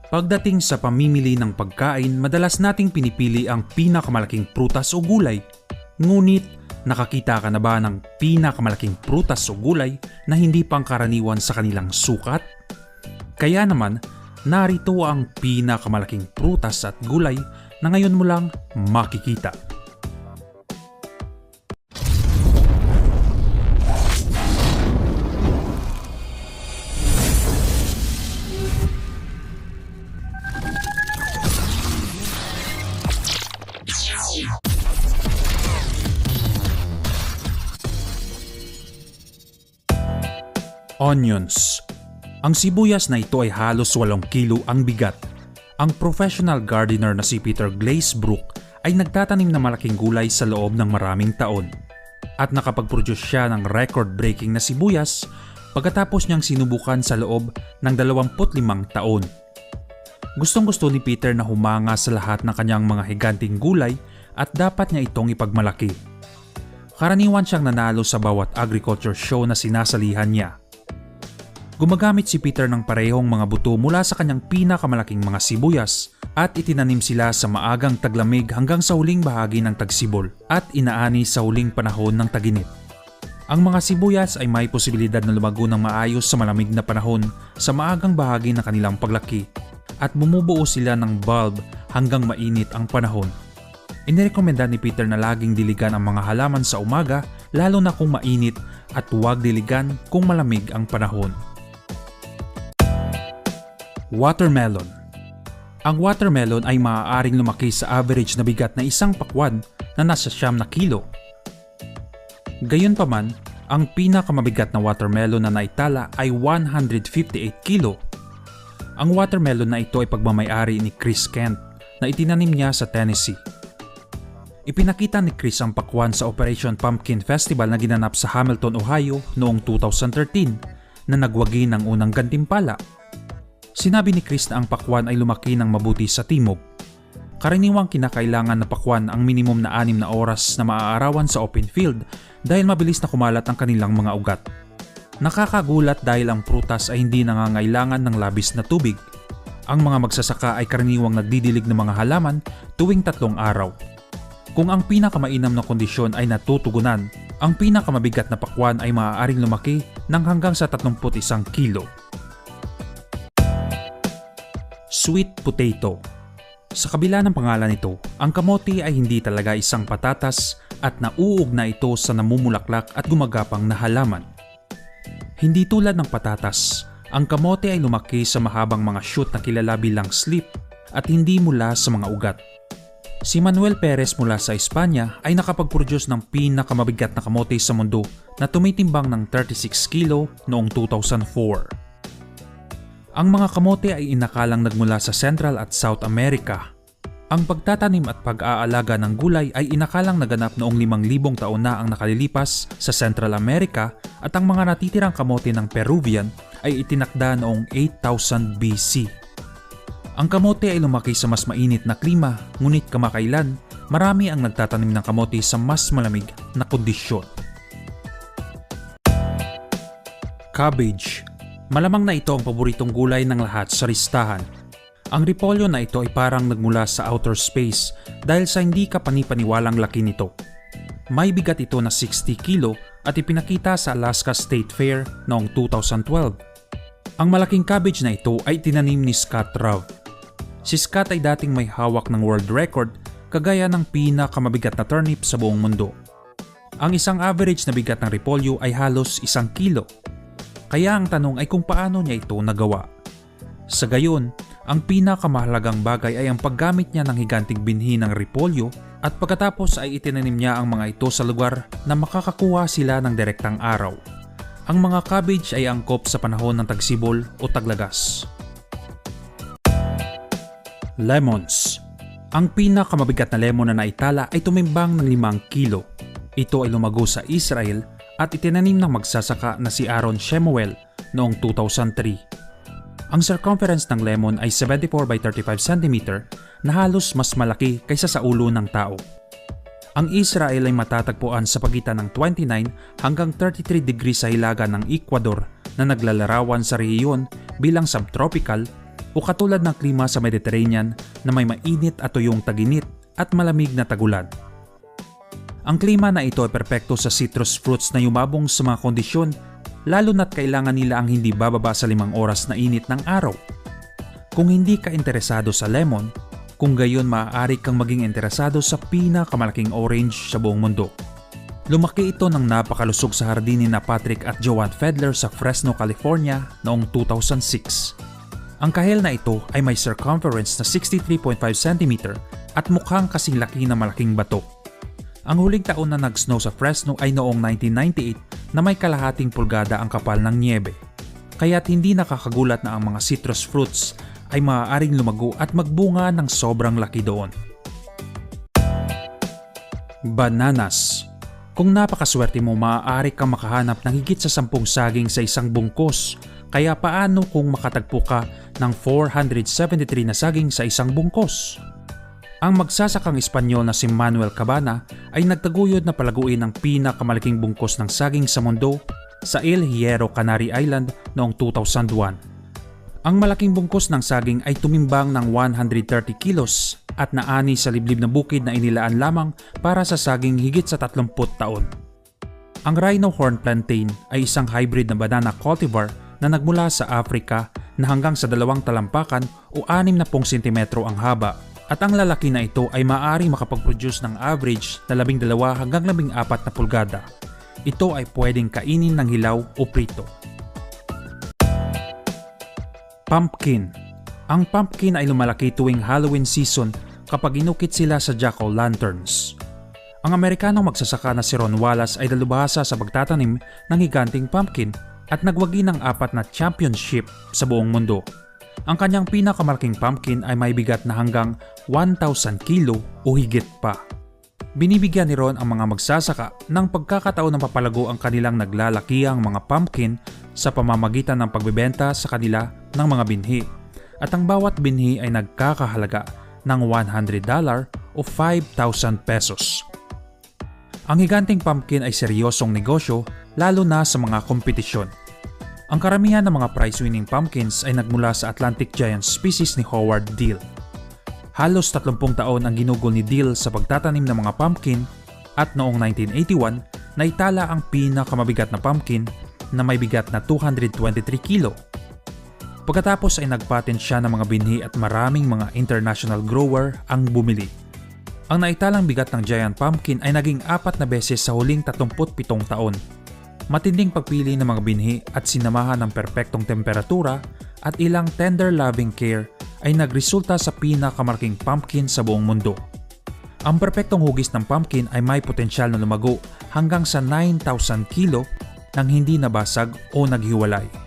Pagdating sa pamimili ng pagkain, madalas nating pinipili ang pinakamalaking prutas o gulay. Ngunit, nakakita ka na ba ng pinakamalaking prutas o gulay na hindi pangkaraniwan sa kanilang sukat? Kaya naman, narito ang pinakamalaking prutas at gulay na ngayon mo lang makikita. Onions. Ang sibuyas na ito ay halos 8 kilo ang bigat. Ang professional gardener na si Peter Glazebrook ay nagtatanim ng malaking gulay sa loob ng maraming taon. At nakapag-produce siya ng record-breaking na sibuyas pagkatapos niyang sinubukan sa loob ng 25 taon. Gustong-gusto ni Peter na humanga sa lahat ng kanyang mga higanting gulay at dapat niya itong ipagmalaki. Karaniwan siyang nanalo sa bawat agriculture show na sinasalihan niya. Gumagamit si Peter ng parehong mga buto mula sa kanyang pinakamalaking mga sibuyas at itinanim sila sa maagang taglamig hanggang sa huling bahagi ng tagsibol at inaani sa huling panahon ng taginit. Ang mga sibuyas ay may posibilidad na lumago ng maayos sa malamig na panahon sa maagang bahagi ng kanilang paglaki at bumubuo sila ng bulb hanggang mainit ang panahon. Inirekomenda ni Peter na laging diligan ang mga halaman sa umaga lalo na kung mainit at huwag diligan kung malamig ang panahon. Watermelon. Ang watermelon ay maaaring lumaki sa average na bigat na isang pakwan na nasa 9 kilo. Gayunpaman, ang pinakamabigat na watermelon na naitala ay 158 kilo. Ang watermelon na ito ay pagmamay-ari ni Chris Kent na itinanim niya sa Tennessee. Ipinakita ni Chris ang pakwan sa Operation Pumpkin Festival na ginanap sa Hamilton, Ohio noong 2013 na nagwagi ng unang gantimpala. Sinabi ni Chris na ang pakwan ay lumaki ng mabuti sa timog. Karaniwang kinakailangan na pakwan ang minimum na 6 na oras na maaarawan sa open field dahil mabilis na kumalat ang kanilang mga ugat. Nakakagulat dahil ang prutas ay hindi nangangailangan ng labis na tubig. Ang mga magsasaka ay karaniwang nagdidilig ng mga halaman tuwing 3 araw. Kung ang pinakamainam na kondisyon ay natutugunan, ang pinakamabigat na pakwan ay maaaring lumaki ng hanggang sa 31 kilo. Sweet potato. Sa kabila ng pangalan nito, ang kamote ay hindi talaga isang patatas at nauugna ito sa namumulaklak at gumagapang na halaman. Hindi tulad ng patatas, ang kamote ay lumaki sa mahabang mga shoot na kilala bilang slip at hindi mula sa mga ugat. Si Manuel Perez mula sa Espanya ay nakapag-produce ng pinakamabigat na kamote sa mundo na tumitimbang ng 36 kilo noong 2004. Ang mga kamote ay inakalang nagmula sa Central at South America. Ang pagtatanim at pag-aalaga ng gulay ay inakalang naganap noong 5,000 taon na ang nakalilipas sa Central America at ang mga natitirang kamote ng Peruvian ay itinakda noong 8,000 BC. Ang kamote ay lumaki sa mas mainit na klima, ngunit kamakailan, marami ang nagtatanim ng kamote sa mas malamig na kondisyon. Cabbage. Malamang na ito ang paboritong gulay ng lahat sa listahan. Ang repolyo na ito ay parang nagmula sa outer space dahil sa hindi ka panipaniwalang laki nito. May bigat ito na 60 kilo at ipinakita sa Alaska State Fair noong 2012. Ang malaking cabbage na ito ay tinanim ni Scott Rauth. Si Scott ay dating may hawak ng world record kagaya ng pinakamabigat na turnip sa buong mundo. Ang isang average na bigat ng repolyo ay halos 1 kilo. Kaya ang tanong ay kung paano niya ito nagawa. Sa gayon, ang pinakamahalagang bagay ay ang paggamit niya ng higanting binhi ng repolyo at pagkatapos ay itinanim niya ang mga ito sa lugar na makakakuha sila ng direktang araw. Ang mga cabbage ay angkop sa panahon ng tagsibol o taglagas. Lemons. Ang pinakamabigat na lemon na naitala ay tumimbang ng 5 kilo. Ito ay lumago sa Israel at itinanim ng magsasaka na si Aaron Shemuel noong 2003. Ang circumference ng lemon ay 74 by 35 cm na halos mas malaki kaysa sa ulo ng tao. Ang Israel ay matatagpuan sa pagitan ng 29 hanggang 33 degrees sa hilaga ng Ecuador na naglalarawan sa rehiyon bilang subtropical o katulad ng klima sa Mediterranean na may mainit at tuyong taginit at malamig na tagulad. Ang klima na ito ay perpekto sa citrus fruits na yumabong sa mga kondisyon, lalo na't kailangan nila ang hindi bababa sa 5 oras na init ng araw. Kung hindi ka interesado sa lemon, kung gayon maaari kang maging interesado sa pinakamalaking orange sa buong mundo. Lumaki ito ng napakalusog sa hardin ni na Patrick at Joanne Fedler sa Fresno, California noong 2006. Ang kahel na ito ay may circumference na 63.5 cm at mukhang kasing laki na malaking bato. Ang huling taon na nag-snow sa Fresno ay noong 1998 na may kalahating pulgada ang kapal ng niebe. Kaya't hindi nakakagulat na ang mga citrus fruits ay maaaring lumago at magbunga ng sobrang laki doon. Bananas. Kung napakaswerte mo, maaari kang makahanap ng higit sa 10 saging sa isang bungkos. Kaya paano kung makatagpo ka ng 473 na saging sa isang bungkos? Ang magsasakang Espanyol na si Manuel Cabana ay nagtaguyod na palaguin ang pinakamalaking bungkos ng saging sa mundo sa El Hierro, Canary Island noong 2001. Ang malaking bungkos ng saging ay tumimbang ng 130 kilos at naani sa liblib na bukid na inilaan lamang para sa saging higit sa 30 taon. Ang Rhino Horn Plantain ay isang hybrid na banana cultivar na nagmula sa Africa na hanggang sa 2 talampakan o 60 sentimetro ang haba. At ang lalaki na ito ay maaaring makapag-produce ng average na 12 hanggang 14 na pulgada. Ito ay pwedeng kainin ng hilaw o prito. Pumpkin. Ang pumpkin ay lumalaki tuwing Halloween season kapag inukit sila sa jack-o'-lanterns. Ang Amerikanong magsasaka na si Ron Wallace ay dalubhasa sa pagtatanim ng higanting pumpkin at nagwagi ng 4 na championship sa buong mundo. Ang kanyang pinakamalaking pumpkin ay may bigat na hanggang 1,000 kilo o higit pa. Binibigyan ni Ron ang mga magsasaka ng pagkakataon na mapalago ang kanilang naglalakihang mga pumpkin sa pamamagitan ng pagbebenta sa kanila ng mga binhi. At ang bawat binhi ay nagkakahalaga ng $100 o 5,000 pesos. Ang higanting pumpkin ay seryosong negosyo lalo na sa mga kompetisyon. Ang karamihan ng mga prize-winning pumpkins ay nagmula sa Atlantic giant species ni Howard Deal. Halos 30 taon ang ginugol ni Deal sa pagtatanim ng mga pumpkin at noong 1981, naitala ang pinakamabigat na pumpkin na may bigat na 223 kilo. Pagkatapos ay nagpatent siya ng mga binhi at maraming mga international grower ang bumili. Ang naitalang bigat ng giant pumpkin ay naging 4 na beses sa huling 37 taon. Matinding pagpili ng mga binhi at sinamahan ng perpektong temperatura at ilang tender loving care ay nagresulta sa pinakamalaking pumpkin sa buong mundo. Ang perpektong hugis ng pumpkin ay may potensyal na lumago hanggang sa 9,000 kilo nang hindi nabasag o naghiwalay.